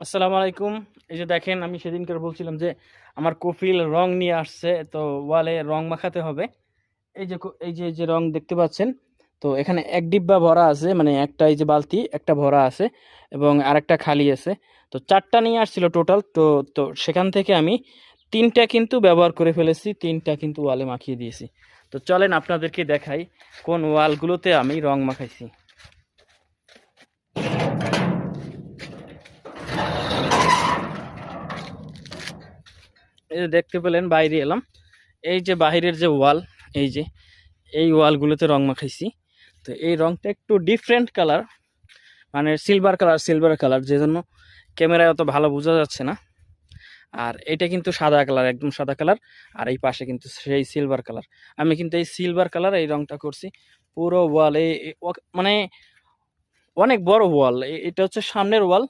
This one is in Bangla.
আসসালামু আলাইকুম। এই যে দেখেন আমি সেদিনকার বলছিলাম যে আমার কফিল রং নিয়ে আসছে, তো ওয়ালে রং মাখাতে হবে। এই যে রং দেখতে পাচ্ছেন, তো এখানে এক ডিব্বা ভরা আছে, মানে একটা এই যে বালতি একটা ভরা আছে এবং আরেকটা খালি আছে। তো চারটা নিয়ে আসছিল টোটাল। তো সেখান থেকে আমি তিনটা কিন্তু ব্যবহার করে ফেলেছি, তিনটা কিন্তু ওয়ালে মাখিয়ে দিয়েছি। তো চলেন আপনাদেরকে দেখাই কোন ওয়ালগুলোতে আমি রং মাখাইছি। এই যে দেখতে পেলেন বাইরে এলাম, এই যে বাহিরের যে ওয়াল, এই যে এই ওয়ালগুলোতে রং মাখাইছি। তো এই রংটা একটু ডিফারেন্ট কালার, মানে সিলভার কালার, যে জন্য ক্যামেরায় অত ভালো বোঝা যাচ্ছে না। আর এটা কিন্তু সাদা কালার, একদম সাদা কালার। আর এই পাশে কিন্তু সেই সিলভার কালার। আমি কিন্তু এই সিলভার কালার এই রংটা করছি পুরো ওয়ালে। মানে অনেক বড় ওয়াল, এটা হচ্ছে সামনের ওয়াল।